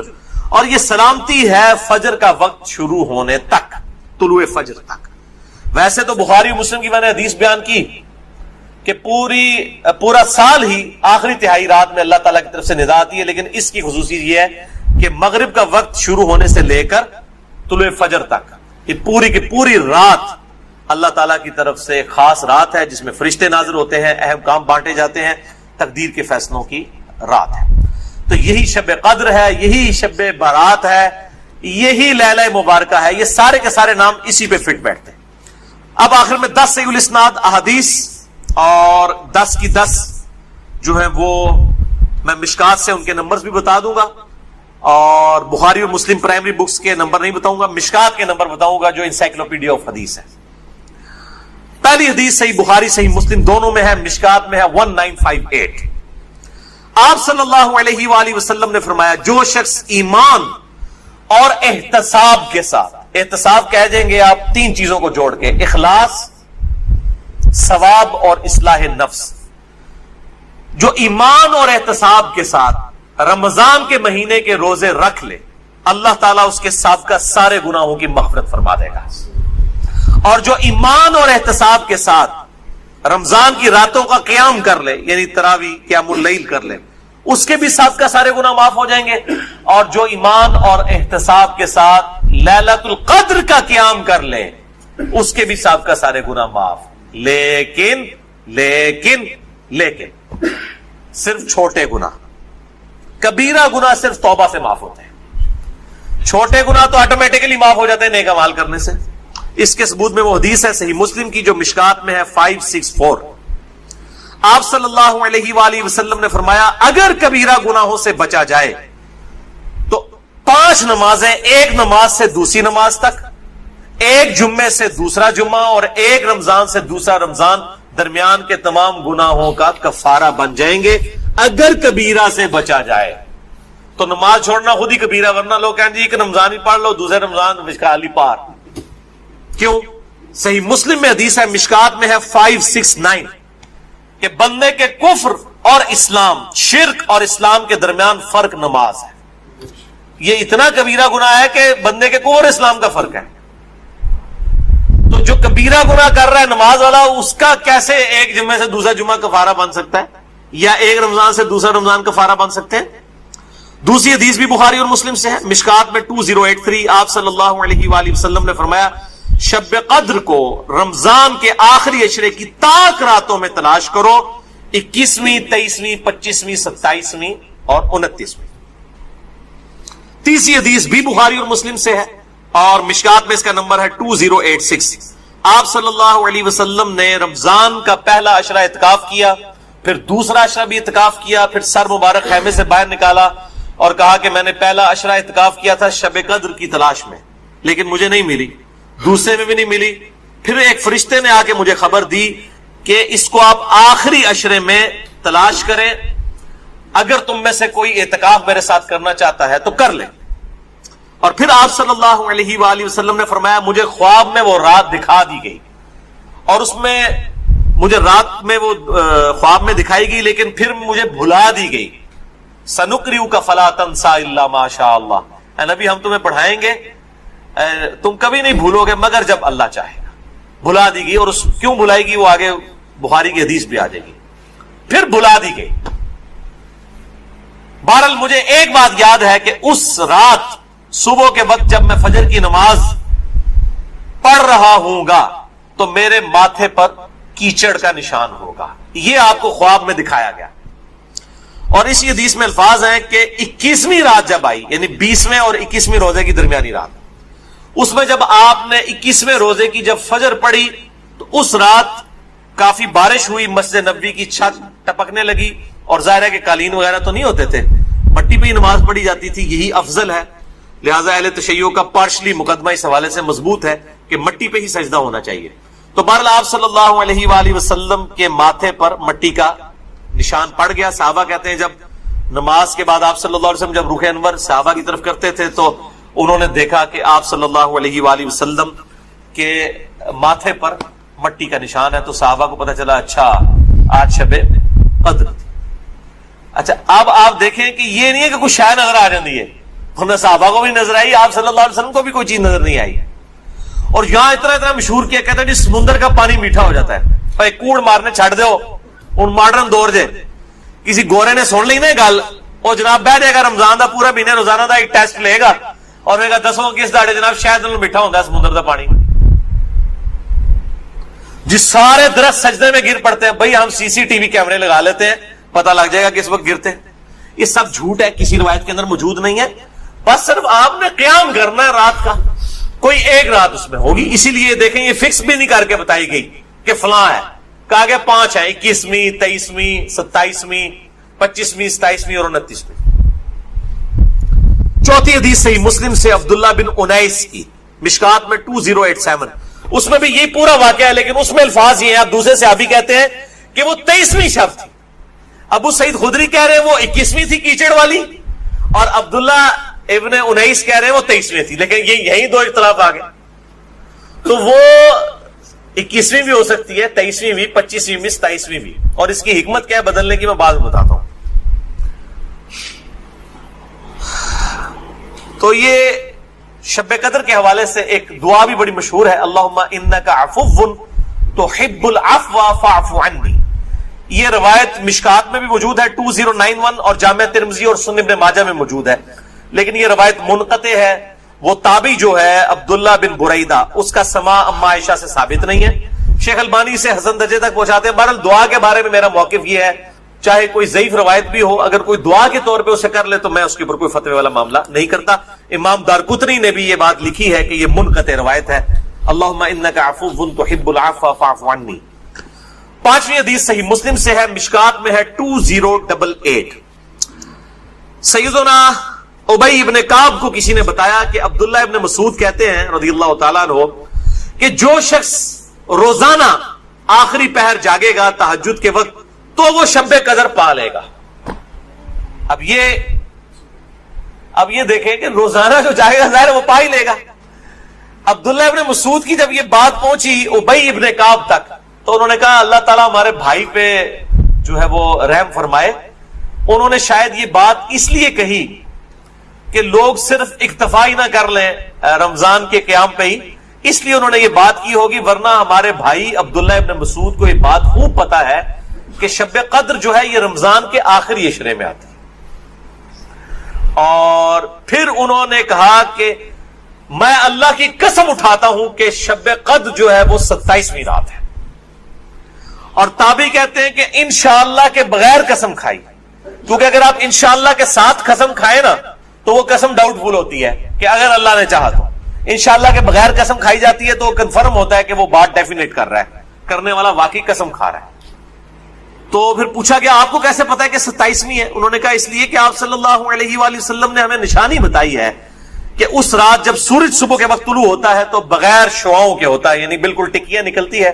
Speaker 3: اور یہ سلامتی ہے فجر کا وقت شروع ہونے تک، طلوع فجر تک. ویسے تو بخاری و مسلم کی میں نے حدیث بیان کی کہ پورا سال ہی آخری تہائی رات میں اللہ تعالیٰ کی طرف سے ندا آتی ہے، لیکن اس کی خصوصیت یہ ہے کہ مغرب کا وقت شروع ہونے سے لے کر طلوع فجر تک یہ پوری کی پوری رات اللہ تعالیٰ کی طرف سے ایک خاص رات ہے جس میں فرشتے نازل ہوتے ہیں، اہم کام بانٹے جاتے ہیں، تقدیر کے فیصلوں کی رات ہے. تو یہی شب قدر ہے، یہی شب برات ہے، یہی لیلہ مبارکہ ہے. یہ سارے کے سارے نام اسی پہ فٹ بیٹھتے ہیں. اب آخر میں 10 صحیح الاسناد احادیث اور 10 کی 10 جو ہیں وہ میں مشکات سے ان کے نمبرز بھی بتا دوں گا، اور بخاری اور مسلم پرائمری بکس کے نمبر نہیں بتاؤں گا، مشکات کے نمبر بتاؤں گا جو انسائکلوپیڈیا آف حدیث ہے. پہلی حدیث صحیح بخاری صحیح مسلم دونوں میں ہے، مشکات میں ہے 1958. آپ صلی اللہ علیہ وآلہ وسلم نے فرمایا جو شخص ایمان اور احتساب کے ساتھ، احتساب کہہ دیں گے آپ 3 چیزوں کو جوڑ کے، اخلاص، ثواب اور اصلاح نفس، جو ایمان اور احتساب کے ساتھ رمضان کے مہینے کے روزے رکھ لے، اللہ تعالیٰ اس کے سابقہ سارے گناہوں کی مغفرت فرما دے گا. اور جو ایمان اور احتساب کے ساتھ رمضان کی راتوں کا قیام کر لے، یعنی تراویح قیام اللیل کر لے، اس کے بھی سابقہ سارے گناہ معاف ہو جائیں گے. اور جو ایمان اور احتساب کے ساتھ لیلۃ القدر کا قیام کر لے، اس کے بھی سابقہ سارے گناہ معاف. لیکن لیکن لیکن صرف چھوٹے گناہ، کبیرہ گناہ صرف توبہ سے معاف ہوتے ہیں. چھوٹے گناہ تو آٹومیٹکلی معاف ہو جاتے ہیں نیک اعمال کرنے سے. اس کے ثبوت میں وہ حدیث ہے صحیح مسلم کی جو مشکات میں ہے 564. آپ صلی اللہ علیہ وآلہ وسلم نے فرمایا اگر کبیرہ گناہوں سے بچا جائے تو 5 نمازیں، ایک نماز سے دوسری نماز تک، ایک جمعے سے دوسرا جمعہ، اور ایک رمضان سے دوسرا رمضان، درمیان کے تمام گناہوں کا کفارہ بن جائیں گے اگر کبیرہ سے بچا جائے. تو نماز چھوڑنا خود ہی کبیرہ، ورنہ لوگ کہیں جی کہ رمضان ہی پڑھ لو، دوسرے رمضان مشکال ہی پار. کیوں؟ صحیح مسلم میں حدیث ہے مشکات میں ہے 569 کہ بندے کے کفر اور اسلام، شرک اور اسلام کے درمیان فرق نماز ہے. یہ اتنا کبیرہ گناہ ہے کہ بندے کے کفر اور اسلام کا فرق ہے. تو جو کبیرہ گناہ کر رہا ہے نماز والا، اس کا کیسے ایک جمعے سے دوسرا جمعہ کفارہ بن سکتا ہے، یا ایک رمضان سے دوسرا رمضان کفارہ بن سکتے ہیں؟ دوسری حدیث بھی بخاری اور مسلم سے ہے مشکات میں 2083. آپ صلی اللہ علیہ وآلہ وسلم نے فرمایا شب قدر کو رمضان کے آخری عشرے کی تاک راتوں میں تلاش کرو، 21ویں، 23ویں، 25ویں، 27ویں اور 29ویں. تیسری حدیث بھی بخاری اور مسلم سے ہے اور مشکات میں اس کا نمبر ہے 2086. آپ صلی اللہ علیہ وسلم نے رمضان کا پہلا عشرہ اعتکاف کیا، پھر دوسرا عشرہ بھی اعتکاف کیا، پھر سر مبارک خیمے سے باہر نکالا اور کہا کہ میں نے پہلا عشرہ اعتکاف کیا تھا شب قدر کی تلاش میں، لیکن مجھے نہیں ملی، دوسرے میں بھی نہیں ملی. پھر ایک فرشتے نے آ کے مجھے خبر دی کہ اس کو آپ آخری عشرے میں تلاش کریں، اگر تم میں سے کوئی اعتکاف میرے ساتھ کرنا چاہتا ہے تو کر لے. اور پھر آپ صلی اللہ علیہ وآلہ وسلم نے فرمایا مجھے خواب میں وہ رات دکھا دی گئی، اور اس میں مجھے رات میں وہ خواب میں دکھائی گئی لیکن پھر مجھے بھلا دی گئی. سنقرئک فلا تنسى الا ما شاء اللہ، اے نبی ہم تمہیں پڑھائیں گے تم کبھی نہیں بھولو گے مگر جب اللہ چاہے گا. بھلا دی گئی، اور اس کیوں بھلائے گی وہ آگے بخاری کی حدیث بھی آ جائے گی. پھر بھلا دی گئی. بہرحال مجھے ایک بات یاد ہے کہ اس رات صبح کے وقت جب میں فجر کی نماز پڑھ رہا ہوں گا تو میرے ماتھے پر کیچڑ کا نشان ہوگا. یہ آپ کو خواب میں دکھایا گیا. اور اسی حدیث میں الفاظ ہیں کہ 21ویں رات جب آئی، یعنی 20ویں اور 21ویں روزے کی درمیانی رات، اس میں جب آپ نے 21ویں روزے کی جب فجر پڑھی تو اس رات کافی بارش ہوئی، مسجد نبوی کی چھت ٹپکنے لگی، اور ظاہر ہے کہ قالین وغیرہ تو نہیں ہوتے تھے، مٹی پہ ہی نماز پڑھی جاتی تھی، یہی افضل ہے. لہذا اہل تشیع کا پارشلی مقدمہ اس حوالے سے مضبوط ہے کہ مٹی پہ ہی سجدہ ہونا چاہیے. تو بہرحال آپ صلی اللہ علیہ وآلہ وسلم کے ماتھے پر مٹی کا نشان پڑ گیا. صحابہ کہتے ہیں جب نماز کے بعد آپ صلی اللہ علیہ وسلم جب رخ انور صحابہ کی طرف کرتے تھے تو انہوں نے دیکھا کہ آپ صلی اللہ علیہ وآلہ وسلم کے ماتھے پر مٹی کا نشان ہے. تو صحابہ کو پتہ چلا اچھا آج شب قدر. اچھا اب آپ دیکھیں کہ یہ نہیں ہے کہ کچھ شے نظر آ جاتی ہے، انہیں صحابہ کو بھی نظر آئی، آپ صلی اللہ علیہ وسلم کو بھی کوئی چیز نظر نہیں آئی. اور یہاں اتنا مشہور کیا کہتا ہے جی سمندر کا پانی میٹھا ہو جاتا ہے. بھائی کوڑ مارنے چھڑ دو ہوں ماڈرن دور جے کسی گورے نے سن لی نا گل وہ جناب بہ جائے گا رمضان دا پورا مہینے روزانہ دا ایک ٹیسٹ لے گا اور کہے گا دسو کس داڑے جناب شاید میٹھا ہوتا ہے سمندر دا پانی. جس سارے درخت سجدے میں گر پڑتے ہیں، بھائی ہم CCTV کیمرے لگا لیتے ہیں پتہ لگ جائے گا کس وقت گرتے ہیں. یہ سب جھوٹ ہے، کسی روایت کے اندر موجود نہیں ہے. بس صرف آپ نے قیام کرنا ہے رات کا، کوئی ایک رات اس میں ہوگی. اسی لیے دیکھیں یہ فکس بھی نہیں کر کے بتائی گئی کہ فلاں ہے، کہا گیا 5 ہے، 21ویں 23ویں 27ویں 25ویں 27ویں اور 29ویں. چوتھی حدیث صحیح مسلم سے عبداللہ بن انیس کی، مشکات میں 2087، اس میں بھی یہی پورا واقعہ ہے لیکن اس میں الفاظ یہ ہیں. آپ دوسرے صحابی کہتے ہیں کہ وہ 23ویں شب تھی. ابو سعید خدری کہہ رہے ہیں وہ 21ویں تھی کیچڑ والی، اور عبداللہ ابن انیس کہہ رہے ہیں وہ 23ویں تھی. لیکن یہی دو اختلاف آ گئے. تو وہ 21ویں بھی ہو سکتی ہے، 23ویں بھی، 25ویں بھی، 27ویں بھی. اور اس کی حکمت کیا ہے بدلنے کی میں بعد میں بتاتا ہوں. تو یہ شب قدر کے حوالے سے ایک دعا بھی بڑی مشہور ہے، اللہم انک عفو تحب العفو فاعف عنی. یہ روایت مشکات میں بھی موجود ہے 2091 اور جامع ترمذی اور سنن ابن ماجہ میں موجود ہے، لیکن یہ روایت منقطع ہے. وہ تابعی جو ہے عبداللہ بن بریدہ، اس کا سماع اما عائشہ سے ثابت نہیں ہے. شیخ البانی سے حسن درجے تک پہنچاتے ہیں. بہرحال دعا کے بارے میں میرا موقف یہ ہے چاہے کوئی ضعیف روایت بھی ہو، اگر کوئی دعا کے طور پہ اسے کر لے تو میں اس کے اوپر کوئی فتوی والا معاملہ نہیں کرتا. امام دارقطنی نے بھی یہ بات لکھی ہے کہ یہ منقطع روایت ہے. اللہم انک عفو تحب العفو فاعف عنی. 5ویں حدیث صحیح مسلم سے ہے، مشکات میں ہے 2088. سیدنا ابی ابن کعب کو کسی نے بتایا کہ عبداللہ ابن مسعود کہتے ہیں رضی اللہ تعالیٰ عنہ کہ جو شخص روزانہ آخری پہر جاگے گا تہجد کے وقت تو وہ شب قدر پا لے گا. اب یہ دیکھیں کہ روزانہ جو جاگے گا ظاہر وہ پا ہی لے گا. عبداللہ ابن مسعود کی جب یہ بات پہنچی ابی ابن کعب تک تو انہوں نے کہا اللہ تعالیٰ ہمارے بھائی پہ جو ہے وہ رحم فرمائے. انہوں نے شاید یہ بات اس لیے کہی کہ لوگ صرف اکتفا ہی نہ کر لیں رمضان کے قیام پہ ہی، اس لیے انہوں نے یہ بات کی ہوگی، ورنہ ہمارے بھائی عبداللہ ابن مسعود کو یہ بات خوب پتا ہے کہ شب قدر جو ہے یہ رمضان کے آخری عشرے میں آتی ہے. اور پھر انہوں نے کہا کہ میں اللہ کی قسم اٹھاتا ہوں کہ شب قدر جو ہے وہ 27ویں رات ہے. اور تابعی کہتے ہیں کہ انشاءاللہ کے بغیر قسم کھائی، کیونکہ اگر آپ انشاءاللہ کے ساتھ قسم کھائیں نا تو وہ قسم ڈاؤٹ فل ہوتی ہے کہ اگر اللہ نے چاہا تو. انشاءاللہ کے بغیر قسم کھائی جاتی ہے تو وہ کنفرم ہوتا ہے کہ وہ بات ڈیفینیٹ کر رہا ہے، کرنے والا واقعی قسم کھا رہا ہے. تو پھر پوچھا گیا آپ کو کیسے پتا ہے کہ 27ویں ہے؟ انہوں نے کہا اس لیے کہ آپ صلی اللہ علیہ وآلہ وسلم نے ہمیں نشانی بتائی ہے کہ اس رات جب سورج صبح کے وقت طلوع ہوتا ہے تو بغیر شعاؤں کے ہوتا ہے، یعنی بالکل ٹکیاں نکلتی ہے.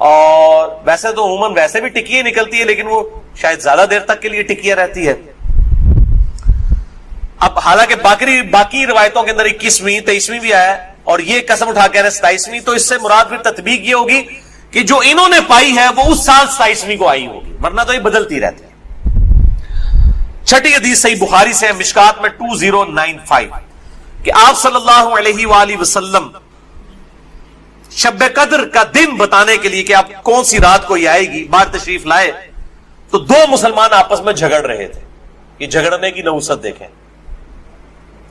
Speaker 3: اور ویسے تو عموماً ویسے بھی ٹکیاں نکلتی ہے لیکن وہ شاید زیادہ دیر تک کے لیے ٹکیاں رہتی ہے. اب حالانکہ باقی روایتوں کے اندر 21ویں 23ویں بھی آیا ہے اور یہ قسم اٹھا کے 27ویں، تو اس سے مراد پھر تطبیق یہ ہوگی کہ جو انہوں نے پائی ہے وہ اس سال 27ویں کو آئی ہوگی، ورنہ تو یہ بدلتی رہتی ہے۔ چھٹی حدیث صحیح بخاری سے ہے، مشکات میں 2095، کہ آپ صلی اللہ علیہ وآلہ وسلم شب قدر کا دن بتانے کے لیے کہ آپ کون سی رات کو یہ آئے گی باہر تشریف لائے، تو دو مسلمان آپس میں جھگڑ رہے تھے۔ یہ جھگڑنے کی نحوست دیکھیں،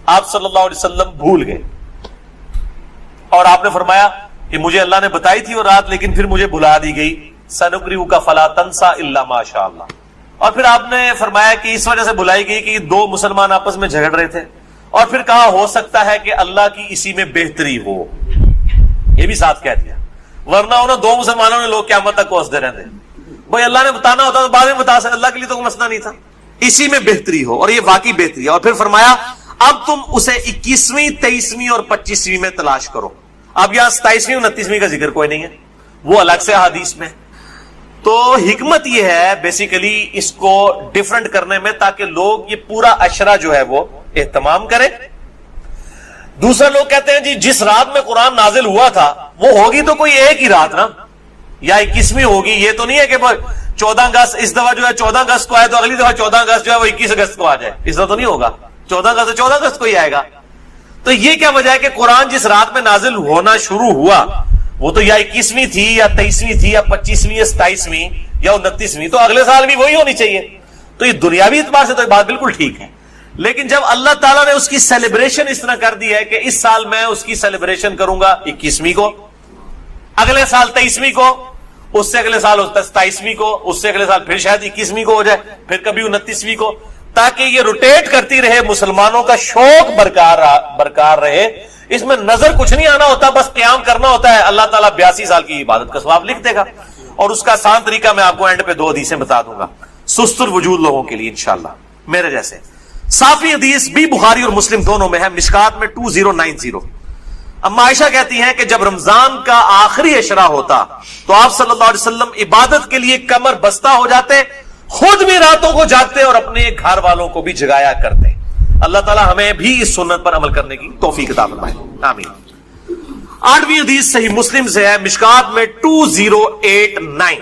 Speaker 3: آپ صلی اللہ علیہ وسلم بھول گئے اور آپ نے فرمایا کہ مجھے اللہ نے بتائی تھی وہ رات لیکن پھر مجھے بھلا دی گئی، سنقرئک فلا تنسى الا ما شاء اللہ۔ اور پھر آپ نے فرمایا کہ اس وجہ سے بھلائی گئی کہ دو مسلمان آپس میں جھگڑ رہے تھے، اور پھر کہا ہو سکتا ہے کہ اللہ کی اسی میں بہتری ہو، یہ بھی ساتھ کہہ دیا، ورنہ انہوں دو مسلمانوں نے لوگ قیامت تک کوستے رہتے، بھائی اللہ نے بتانا ہوتا تو بعد میں بتا سکتے، اللہ کے لیے تو کوئی مسئلہ نہیں تھا، اسی میں بہتری ہو، اور یہ واقعی بہتری ہے۔ اور پھر فرمایا اب تم اسے 21ویں 23ویں اور 25ویں میں تلاش کرو۔ اب یہاں 27ویں 29ویں کا ذکر کوئی نہیں ہے، وہ الگ سے حدیث میں۔ تو حکمت یہ ہے بیسیکلی اس کو ڈیفرنٹ کرنے میں، تاکہ لوگ یہ پورا عشرہ جو ہے وہ اہتمام کریں۔ دوسرا لوگ کہتے ہیں جی جس رات میں قرآن نازل ہوا تھا وہ ہوگی تو کوئی ایک ہی رات نا، یا 21ویں ہوگی، یہ تو نہیں ہے کہ 14 اگست اس دفعہ جو ہے 14 اگست کو آئے تو اگلی دفعہ 14 اگست جو ہے وہ 21 اگست کو آ جائے، اس طرح تو نہیں ہوگا، 14 اگست 14 اگست کو ہی آئے گا۔ تو یہ کیا وجہ ہے کہ قرآن جس رات میں نازل ہونا شروع ہوا وہ تو یا 21ویں تھی یا 23ویں تھی یا 25ویں یا 27ویں یا 29ویں، تو اگلے سال بھی وہی ہونی چاہیے۔ تو یہ دنیاوی اعتبار سے تو یہ بات بالکل ٹھیک ہے، لیکن جب اللہ تعالیٰ نے اس کی سیلیبریشن اس طرح کر دی ہے کہ اس سال میں اس کی سیلیبریشن کروں گا 21ویں کو، اگلے سال 23ویں کو، اس سے اگلے سال 27ویں کو، اس سے اگلے سال پھر شاید 21ویں کو ہو جائے، پھر کبھی 29ویں کو، تاکہ یہ روٹیٹ کرتی رہے، مسلمانوں کا شوق برقرار رہے۔ اس میں نظر کچھ نہیں آنا ہوتا، بس قیام کرنا ہوتا ہے، اللہ تعالیٰ 82 سال کی عبادت کا ثواب لکھ دے گا۔ اور اس کا آسان طریقہ میں آپ کو اینڈ پہ 2 حدیثیں بتا دوں گا سست الوجود لوگوں کے لیے انشاءاللہ میرے جیسے۔ صافی حدیث بھی بخاری اور مسلم دونوں میں ہے، مشکات میں 2090۔ اما عائشہ کہتی ہیں کہ جب رمضان کا آخری عشرہ ہوتا تو آپ صلی اللہ علیہ وسلم عبادت کے لیے کمر بستہ ہو جاتے، خود بھی راتوں کو جاگتے اور اپنے گھر والوں کو بھی جگایا کرتے۔ اللہ تعالی ہمیں بھی اس سنت پر عمل کرنے کی توفیق عطا فرمائے، آمین۔ 8ویں حدیث صحیح مسلم سے ہے، مشکات میں 2089۔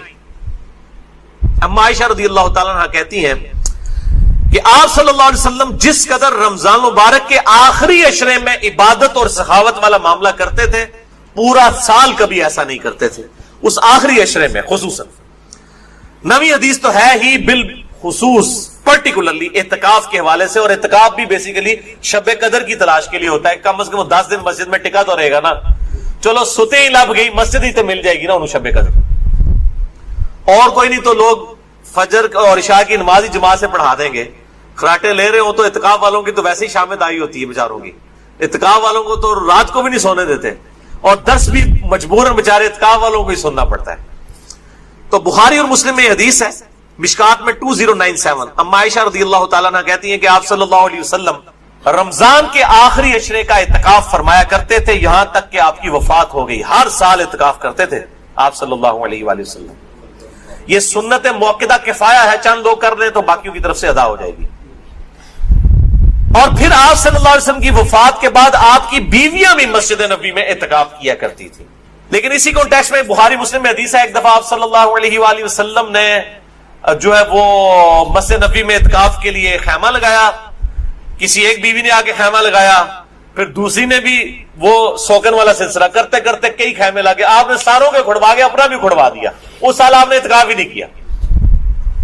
Speaker 3: اما عائشہ رضی اللہ تعالیٰ عنہ کہتی ہیں کہ آپ صلی اللہ علیہ وسلم جس قدر رمضان مبارک کے آخری عشرے میں عبادت اور سخاوت والا معاملہ کرتے تھے، پورا سال کبھی ایسا نہیں کرتے تھے، اس آخری عشرے میں خصوصاً۔ 9ویں حدیث تو ہے ہی بالخصوص پرٹیکولرلی اعتکاف کے حوالے سے، اور اعتکاف بھی بیسیکلی شب قدر کی تلاش کے لیے ہوتا ہے، کم از کم 10 دن مسجد میں ٹکا تو رہے گا نا، چلو ستے ہی لب گئی مسجد ہی تو مل جائے گی نا انہوں شب قدر، اور کوئی نہیں تو لوگ فجر اور عشاء کی نماز ہی جماعت سے پڑھا دیں گے۔ خراٹے لے رہے ہو تو اعتکاف والوں کی تو ویسے ہی شام دائی ہوتی ہے بیچاروں کی، اعتکاف والوں کو تو رات کو بھی نہیں سونے دیتے، اور درس بھی مجبوراً بیچارے اعتکاف والوں کو ہی سننا پڑتا ہے۔ تو بخاری اور مسلم میں حدیث ہے، مشکات میں 2097۔ اما عائشہ رضی اللہ تعالیٰ عنہ کہتی ہیں کہ آپ صلی اللہ علیہ وسلم رمضان کے آخری عشرے کا اعتکاف فرمایا کرتے تھے یہاں تک کہ آپ کی وفات ہو گئی۔ ہر سال اعتکاف کرتے تھے آپ صلی اللہ علیہ وآلہ وسلم۔ یہ سنت موقدہ کفایہ ہے، چند لوگ کر لیں تو باقیوں کی طرف سے ادا ہو جائے گی۔ اور پھر آپ صلی اللہ علیہ وسلم کی وفات کے بعد آپ کی بیویاں بھی مسجد نبوی میں اعتکاف کیا کرتی تھی۔ لیکن اسی کانٹیکسٹ میں بخاری مسلم میں حدیث ہے، ایک دفعہ آپ صلی اللہ علیہ وآلہ وسلم نے جو ہے وہ مسجد نبوی میں اعتکاف کے لیے خیمہ لگایا، کسی ایک بیوی نے آگے خیمہ لگایا، پھر دوسری نے بھی وہ سوکن والا سلسلہ کرتے کرتے کئی خیمے لگے، آپ نے ساروں کے کھڑوا کے اپنا بھی کھڑوا دیا۔ اس سال آپ نے اعتکاف ہی نہیں کیا،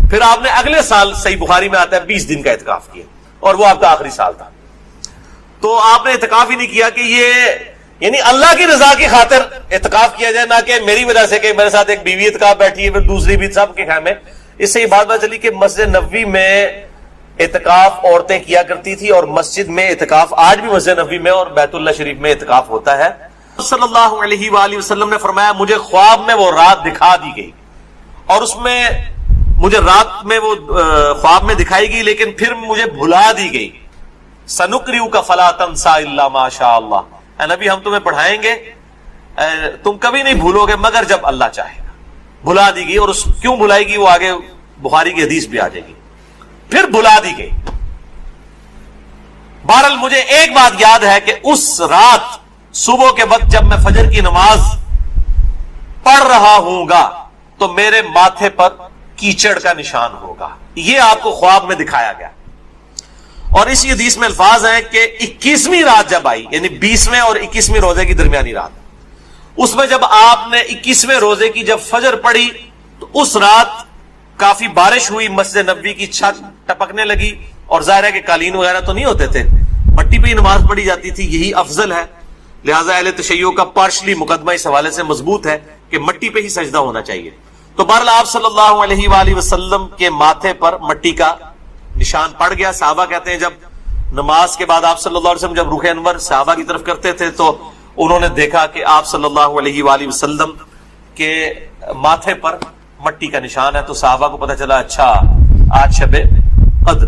Speaker 3: پھر آپ نے اگلے سال صحیح بخاری میں آتا ہے 20 دن کا اعتکاف کیا، اور وہ آپ کا آخری سال تھا۔ تو آپ نے اعتکاف ہی نہیں کیا کہ یہ یعنی اللہ کی رضا کی خاطر اعتکاف کیا جائے، نہ کہ میری وجہ سے کہ میرے ساتھ ایک بیوی اعتکاف بیٹھی ہے پھر دوسری بھی، سب کے خیمے۔ اس سے یہ بات چلی کہ مسجد نبوی میں اعتکاف عورتیں کیا کرتی تھی، اور مسجد میں اعتکاف آج بھی مسجد نبوی میں اور بیت اللہ شریف میں اعتکاف ہوتا ہے۔ صلی اللہ علیہ وآلہ وسلم نے فرمایا مجھے خواب میں وہ رات دکھا دی گئی، اور اس میں مجھے رات میں وہ خواب میں دکھائی گئی لیکن پھر مجھے بھلا دی گئی۔ سنقرئک فلا تنسى الا ما شاء اللہ، اے نبی ہم تمہیں پڑھائیں گے، تم کبھی نہیں بھولو گے مگر جب اللہ چاہے گا۔ بھلا دی گئی، اور اس کیوں بھلائے گی وہ آگے بخاری کی حدیث بھی آ جائے گی۔ پھر بھلا دی گئی، بہرحال مجھے ایک بات یاد ہے کہ اس رات صبح کے وقت جب میں فجر کی نماز پڑھ رہا ہوں گا تو میرے ماتھے پر کیچڑ کا نشان ہوگا. یہ آپ کو خواب میں دکھایا گیا. اور اسی حدیث میں الفاظ ہیں کہ 21ویں رات جب آئی, یعنی 20ویں اور 21ویں روزے کی درمیانی رات, اس میں جب آپ نے 21ویں روزے کی جب فجر پڑھی تو اس رات کافی بارش ہوئی, مسجد نبوی کی چھت ٹپکنے لگی, اور ظاہر ہے کہ قالین وغیرہ تو نہیں ہوتے تھے, مٹی پہ ہی نماز پڑھی جاتی تھی, یہی افضل ہے. لہذا اہل تشیع کا پارشلی مقدمہ اس حوالے سے مضبوط ہے کہ مٹی پہ ہی سجدہ ہونا چاہیے. تو بہرحال آپ صلی اللہ علیہ وآلہ وسلم کے ماتھے پر مٹی کا نشان پڑ گیا. صحابہ کہتے ہیں جب نماز کے بعد آپ صلی اللہ علیہ وسلم جب رخ انور صحابہ کی طرف کرتے تھے تو انہوں نے دیکھا کہ آپ صلی اللہ علیہ وآلہ وسلم کے ماتھے پر مٹی کا نشان ہے. تو صحابہ کو پتہ چلا اچھا آج شب قدر.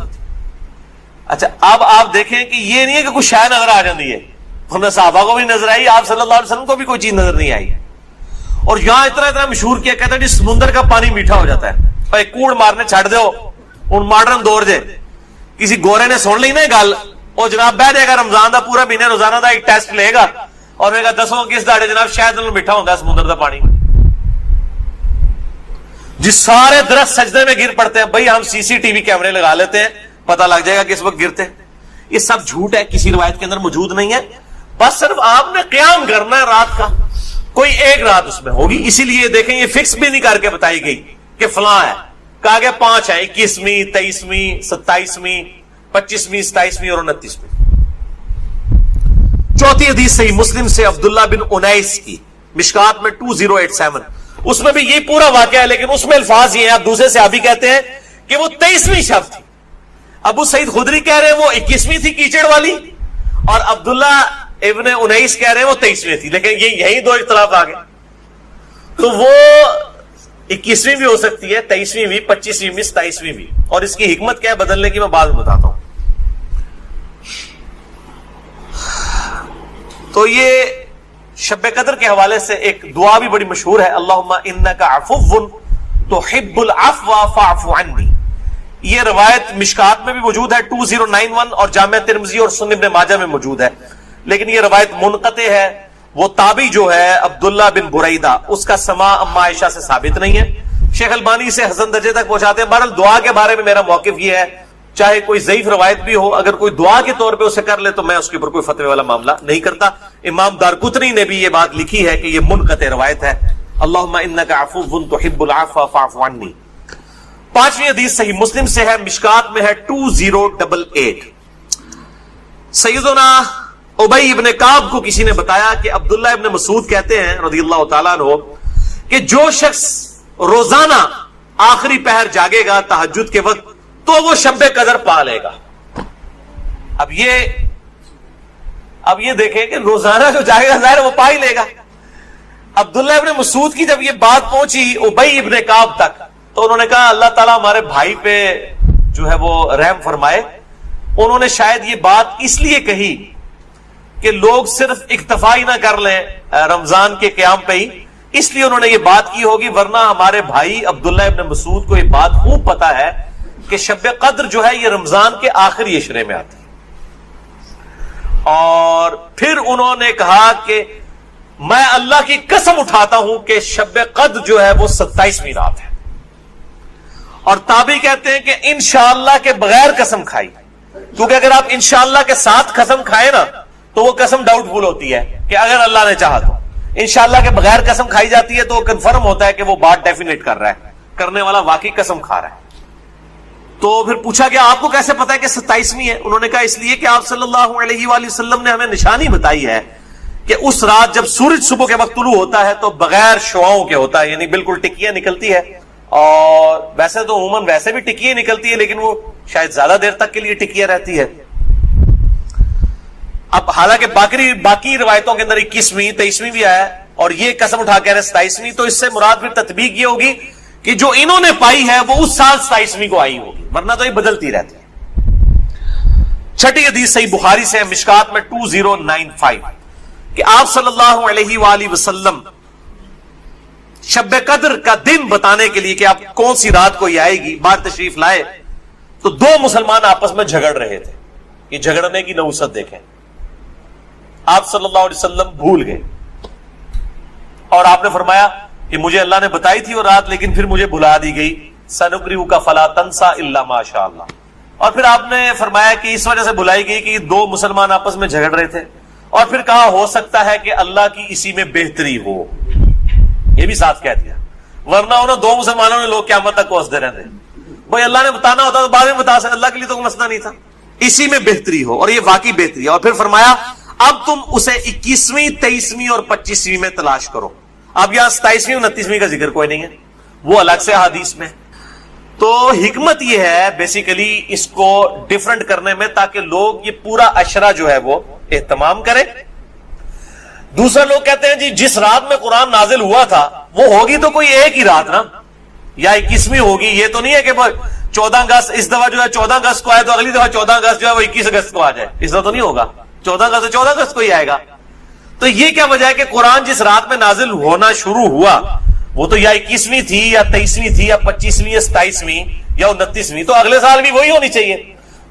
Speaker 3: اچھا اب آپ دیکھیں کہ یہ نہیں ہے کہ کچھ شے نظر آ جاتی ہے, ورنہ صحابہ کو بھی نظر آئی, آپ صلی اللہ علیہ وسلم کو بھی کوئی چیز نظر نہیں آئی. اور یہاں اتنا مشہور کیا کہتا ہے جی سمندر کا پانی میٹھا ہو جاتا ہے, بھائی کوڑ مارنے چھڑ دو ہوں ماڈرن دور جے. کسی گورے نے سن لی نا گل, وہ جناب بہ جائے گا رمضان دا پورا مہینہ روزانہ دا ایک ٹیسٹ لے گا اور میں کہا دسو کس داڑے جناب شاید میٹھا ہوتا ہے سمندر دا پانی. جس سارے درخت سجدے میں گر پڑتے ہیں, بھائی ہم سی سی ٹی وی کیمرے لگا لیتے ہیں, پتہ لگ جائے گا کس وقت گرتے. یہ سب جھوٹ ہے, کسی روایت کے اندر موجود نہیں ہے. بس صرف آپ نے قیام کرنا ہے رات کا, کوئی ایک رات اس میں ہوگی. اسی لیے دیکھیں یہ فکس بھی نہیں کر کے بتائی گئی کہ فلاں ہے, کہا گیا 5 ہے, 21ویں 23ویں 27ویں 25ویں 27ویں اور 29ویں. چوتھی حدیث صحیح مسلم سے عبداللہ بن انیس کی, مشکات میں 2087, اس میں بھی یہ پورا واقعہ ہے, لیکن اس میں الفاظ یہ ہیں, آپ دوسرے صحابی کہتے ہیں کہ وہ 23ویں شب تھی. ابو سعید خدری کہہ رہے ہیں وہ 21ویں تھی کیچڑ والی, اور عبداللہ ابن انیس کہہ رہے ہیں وہ 23ویں تھی. لیکن یہی دو اختلاف آ گئے. تو وہ 21ویں بھی ہو سکتی ہے, 23ویں بھی, 25ویں بھی, 27ویں بھی. اور اس کی حکمت کیا ہے بدلنے کی میں بعد میں بتاتا ہوں. تو یہ شب قدر کے حوالے سے ایک دعا بھی بڑی مشہور ہے, اللہم انک عفو تحب العفو فاعف عنی. یہ روایت مشکات میں بھی موجود ہے 2091, اور جامع ترمذی اور سنن ابن ماجہ میں موجود ہے. لیکن یہ روایت منقطع ہے. وہ تابعی جو ہے عبداللہ بن بریدہ, اس کا سماع اما عائشہ سے ثابت نہیں ہے. شیخ البانی سے حسن درجے تک پہنچاتے ہیں. بہرحال دعا کے بارے میں میرا موقف یہ ہے, چاہے کوئی ضعیف روایت بھی ہو, اگر کوئی دعا کے طور پہ اسے کر لے تو میں اس کے اوپر کوئی فتوی والا معاملہ نہیں کرتا. امام دارقطنی نے بھی یہ بات لکھی ہے کہ یہ منقطع روایت ہے. اللہم انک عفو تحب العفو فاعف عنی. 5ویں حدیث صحیح مسلم سے ہے, مشکات میں ہے 2088. سیدنا ابی ابن کعب کو کسی نے بتایا کہ عبداللہ ابن مسعود کہتے ہیں رضی اللہ تعالیٰ عنہ کہ جو شخص روزانہ آخری پہر جاگے گا تہجد کے وقت تو وہ شب قدر پا لے گا. اب یہ دیکھیں کہ روزانہ جو جاگے گا ظاہر وہ پا ہی لے گا. عبداللہ ابن مسعود کی جب یہ بات پہنچی ابی ابن کعب تک تو انہوں نے کہا اللہ تعالیٰ ہمارے بھائی پہ جو ہے وہ رحم فرمائے. انہوں نے شاید یہ بات اس لیے کہی کہ لوگ صرف اکتفا ہی نہ کر لیں رمضان کے قیام پہ ہی, اس لیے انہوں نے یہ بات کی ہوگی. ورنہ ہمارے بھائی عبداللہ ابن مسعود کو یہ بات خوب پتا ہے کہ شب قدر جو ہے یہ رمضان کے آخری عشرے میں آتی ہے. اور پھر انہوں نے کہا کہ میں اللہ کی قسم اٹھاتا ہوں کہ شب قدر جو ہے وہ 27ویں رات ہے. اور تابعی کہتے ہیں کہ انشاءاللہ کے بغیر قسم کھائی, کیونکہ اگر آپ انشاءاللہ کے ساتھ قسم کھائے نا تو وہ قسم ڈاؤٹ فل ہوتی ہے کہ اگر اللہ نے چاہا تو. انشاءاللہ کے بغیر قسم کھائی جاتی ہے تو وہ کنفرم ہوتا ہے کہ وہ بات ڈیفینیٹ کر رہا ہے, کرنے والا واقعی قسم کھا رہا ہے. تو پھر پوچھا کہ آپ کو کیسے پتا ہے کہ 27ویں ہے؟ انہوں نے کہا اس لیے کہ آپ صلی اللہ علیہ وآلہ وسلم نے ہمیں نشانی بتائی ہے کہ اس رات جب سورج صبح کے وقت طلوع ہوتا ہے تو بغیر شعاؤں کے ہوتا ہے, یعنی بالکل ٹکیاں نکلتی ہے. اور ویسے تو عموماً ویسے بھی ٹکیاں نکلتی ہے لیکن وہ شاید زیادہ دیر تک کے لیے ٹکیاں رہتی ہے. اب حالانکہ باقی روایتوں کے اندر 21ویں 23ویں بھی آیا اور یہ قسم اٹھا کے 27ویں, تو اس سے مراد پھر تطبیق یہ ہوگی کہ جو انہوں نے پائی ہے وہ اس سال 27ویں کو آئی ہوگی, ورنہ تو یہ بدلتی رہتی ہے. 6ٹھی حدیث صحیح بخاری سے مشکات میں 2095 کہ آپ صلی اللہ علیہ وآلہ وسلم شب قدر کا دن بتانے کے لیے کہ آپ کون سی رات کو یہ آئے گی باہر تشریف لائے تو 2 مسلمان آپس میں جھگڑ رہے تھے. یہ جھگڑنے کی نوست دیکھیں. آپ صلی اللہ علیہ وسلم بھول گئے اور آپ نے فرمایا کہ مجھے اللہ نے بتائی تھی وہ رات لیکن پھر مجھے بھلا دی گئی. سنقرئک فلا تنسى الا ما شاء اللہ. اور پھر آپ نے فرمایا کہ اس وجہ سے بھلائی گئی کہ دو مسلمان آپس میں جھگڑ رہے تھے, اور پھر کہا ہو سکتا ہے کہ اللہ کی اسی میں بہتری ہو, یہ بھی ساتھ کہہ دیا, ورنہ انہوں دو مسلمانوں نے لوگ قیامت تک کو ہنستے رہتے. بھائی اللہ نے بتانا ہوتا تو بعد میں بتا سکتے, اللہ کے لیے تو کوئی مسئلہ نہیں تھا, اسی میں بہتری ہو, اور یہ واقعی بہتری ہے. اور پھر فرمایا اب تم اسے 21ویں 23ویں اور 25ویں میں تلاش کرو. اب یہاں 27ویں 29ویں کا ذکر کوئی نہیں ہے, وہ الگ سے حدیث میں. تو حکمت یہ ہے بیسیکلی اس کو ڈیفرنٹ کرنے میں تاکہ لوگ یہ پورا عشرہ جو ہے وہ اہتمام کریں. دوسرا لوگ کہتے ہیں جی جس رات میں قرآن نازل ہوا تھا وہ ہوگی تو کوئی ایک ہی رات نا, یا 21ویں ہوگی. یہ تو نہیں ہے کہ 14 اگست اس دفعہ جو ہے 14 اگست کو آئے تو اگلی دفعہ 14 اگست جو ہے وہ 21 اگست کو آ جائے, اس طرح تو نہیں ہوگا. 14 اگست 14 اگست کو ہی آئے گا. تو یہ کیا وجہ ہے کہ قرآن جس رات میں نازل ہونا شروع ہوا وہ تو یا 21ویں تھی یا 23ویں تھی یا 25ویں یا 27ویں یا 29ویں, تو اگلے سال بھی وہی ہونی چاہیے.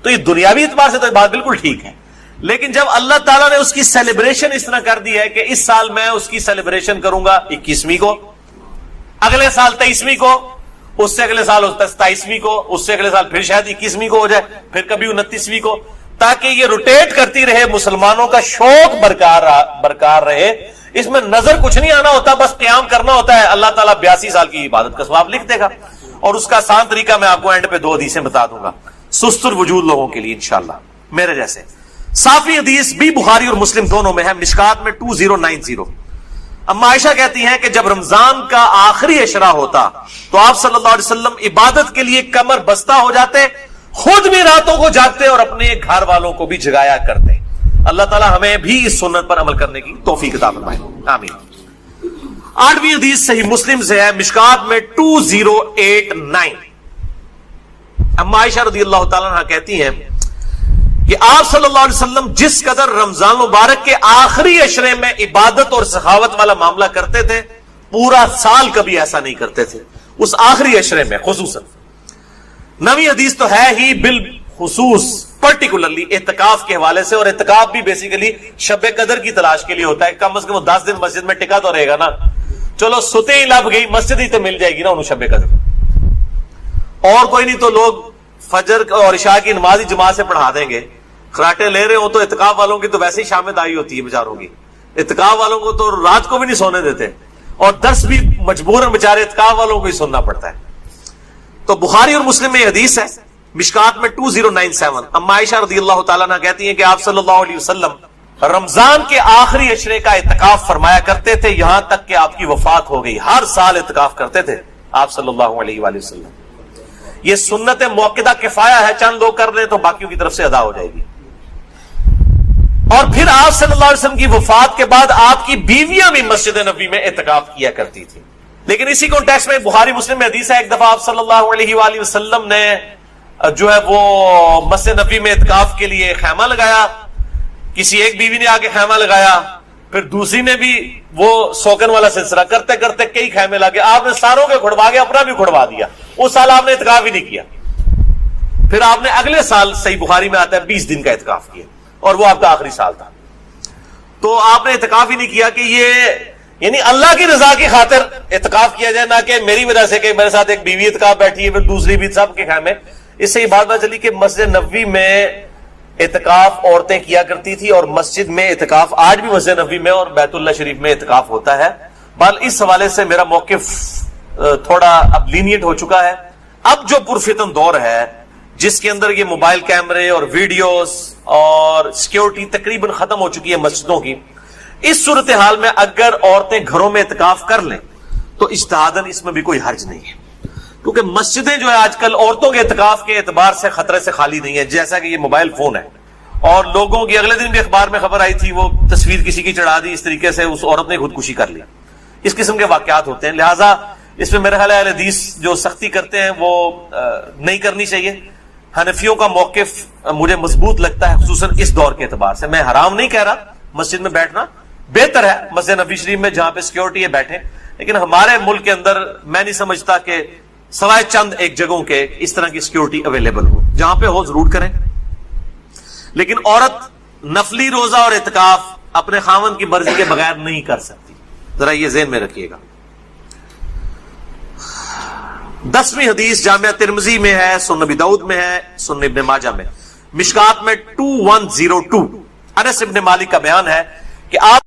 Speaker 3: تو یہ دنیاوی اعتبار سے تو بات بالکل ٹھیک ہے. لیکن جب اللہ تعالیٰ نے اس کی سیلیبریشن اس طرح کر دی ہے کہ اس سال میں اس کی سیلیبریشن کروں گا 21ویں کو, اگلے سال 23ویں کو, اس سے اگلے سال 27ویں کو, اس سے اگلے سال پھر شاید 21ویں کو ہو جائے, پھر کبھی 29ویں کو, تاکہ یہ روٹیٹ کرتی رہے, مسلمانوں کا شوق برقرار رہے. اس میں نظر کچھ نہیں آنا ہوتا, بس قیام کرنا ہوتا ہے. اللہ تعالیٰ 82 سال کی عبادت کا ثواب لکھ دے گا. اور اس کا آسان طریقہ میں آپ کو اینڈ پہ 2 حدیثیں بتا دوں گا سستر وجود لوگوں کے لیے انشاءاللہ میرے جیسے. صافی حدیث بھی بخاری اور مسلم دونوں میں ہے, مشکات میں 2090. اما عائشہ کہتی ہیں کہ جب رمضان کا آخری عشرہ ہوتا تو آپ صلی اللہ علیہ وسلم عبادت کے لیے کمر بستہ ہو جاتے, خود بھی راتوں کو جاگتے اور اپنے گھر والوں کو بھی جگایا کرتے. اللہ تعالی ہمیں بھی اس سنت پر عمل کرنے کی توفیق عطا فرمائے, آمین. 8ویں حدیث صحیح مسلم سے ہے, مشکات میں 2089. اما عائشہ رضی اللہ تعالیٰ عنہ کہتی ہیں کہ آپ صلی اللہ علیہ وسلم جس قدر رمضان مبارک کے آخری عشرے میں عبادت اور سخاوت والا معاملہ کرتے تھے, پورا سال کبھی ایسا نہیں کرتے تھے, اس آخری عشرے میں خصوصاً. 9ویں حدیث تو ہے ہی بالخصوص پرٹیکولرلی اعتکاف کے حوالے سے, اور اعتکاف بھی بیسیکلی شب قدر کی تلاش کے لیے ہوتا ہے. کم از کم 10 دن مسجد میں ٹکا تو رہے گا نا, چلو ستے ہی لب گئی مسجد ہی تو مل جائے گی نا انہوں شب قدر, اور کوئی نہیں تو لوگ فجر اور عشاء کی نماز ہی جماعت سے پڑھا دیں گے. خراٹے لے رہے ہو تو اعتکاف والوں کی تو ویسے ہی شام میں دائی ہوتی ہے بیچاروں کی, اعتکاف والوں کو تو رات کو بھی نہیں سونے دیتے, اور درس بھی مجبوراً بیچارے اعتکاف والوں کو ہی سننا پڑتا ہے. تو بخاری اور مسلم میں حدیث ہے, مشکات میں 2097. اما عائشہ رضی اللہ تعالیٰ عنہ کہتی ہیں کہ آپ صلی اللہ علیہ وسلم رمضان کے آخری عشرے کا اعتکاف فرمایا کرتے تھے یہاں تک کہ آپ کی وفات ہو گئی. ہر سال اعتکاف کرتے تھے آپ صلی اللہ علیہ وآلہ وسلم. یہ سنت موقدہ کفایہ ہے, چند لوگ کر لیں تو باقیوں کی طرف سے ادا ہو جائے گی. اور پھر آپ صلی اللہ علیہ وسلم کی وفات کے بعد آپ کی بیویاں بھی مسجد نبوی میں اعتکاف کیا کرتی تھی. لیکن اسی کانٹیکسٹ میں بخاری مسلم میں حدیث ہے, ایک دفعہ آپ صلی اللہ علیہ وآلہ وسلم نے جو ہے وہ مسجد نبوی میں اعتکاف کے لیے خیمہ لگایا. کسی ایک بیوی نے آگے خیمہ لگایا, پھر دوسری نے بھی وہ سوکن والا سلسلہ کرتے کرتے کئی خیمے لگے. آپ نے ساروں کے کھڑوا کے اپنا بھی کھڑوا دیا. اس سال آپ نے اعتکاف ہی نہیں کیا. پھر آپ نے اگلے سال صحیح بخاری میں آتا ہے 20 دن کا اعتکاف کیا, اور وہ آپ کا آخری سال تھا. تو آپ نے اعتکاف ہی نہیں کیا کہ یہ یعنی اللہ کی رضا کی خاطر اعتکاف کیا جائے, نہ کہ میری وجہ سے کہ میرے ساتھ ایک بیوی اعتکاف بیٹھی ہے پھر دوسری بھی, سب کے خیمے. اس سے یہ بات چلی کہ مسجد نبوی میں اعتکاف عورتیں کیا کرتی تھی, اور مسجد میں اعتکاف آج بھی مسجد نبوی میں اور بیت اللہ شریف میں اعتکاف ہوتا ہے. بل اس حوالے سے میرا موقف تھوڑا اب لینیٹ ہو چکا ہے. اب جو پرفتن دور ہے جس کے اندر یہ موبائل کیمرے اور ویڈیوز اور سیکیورٹی تقریباً ختم ہو چکی ہے مسجدوں کی, اس صورتحال میں اگر عورتیں گھروں میں اعتکاف کر لیں تو اجتہاداً اس میں بھی کوئی حرج نہیں ہے, کیونکہ مسجدیں جو ہے آج کل عورتوں کے اعتکاف کے اعتبار سے خطرے سے خالی نہیں ہے. جیسا کہ یہ موبائل فون ہے, اور لوگوں کی اگلے دن بھی اخبار میں خبر آئی تھی, وہ تصویر کسی کی چڑھا دی, اس طریقے سے اس عورت نے خودکشی کر لی. اس قسم کے واقعات ہوتے ہیں. لہٰذا اس میں میرا خیال ہے اہل حدیث جو سختی کرتے ہیں وہ نہیں کرنی چاہیے. حنفیوں کا موقف مجھے مضبوط لگتا ہے, خصوصاً اس دور کے اعتبار سے. میں حرام نہیں کہہ رہا, مسجد میں بیٹھنا بہتر ہے, مسجد نبوی شریف میں جہاں پہ سیکیورٹی ہے بیٹھیں, لیکن ہمارے ملک کے اندر میں نہیں سمجھتا کہ سوائے چند ایک جگہوں کے اس طرح کی سیکیورٹی اویلیبل ہو. جہاں پہ ہو ضرور کریں. لیکن عورت نفلی روزہ اور اعتکاف اپنے خاوند کی مرضی کے بغیر نہیں کر سکتی. ذرا یہ ذہن میں رکھیے گا. 10ویں حدیث جامعہ ترمذی میں ہے، سنن ابی داؤد میں ہے، سنن ابن ماجہ میں. مشکات میں 2102 انس ابن مالک کا بیان ہے کہ آپ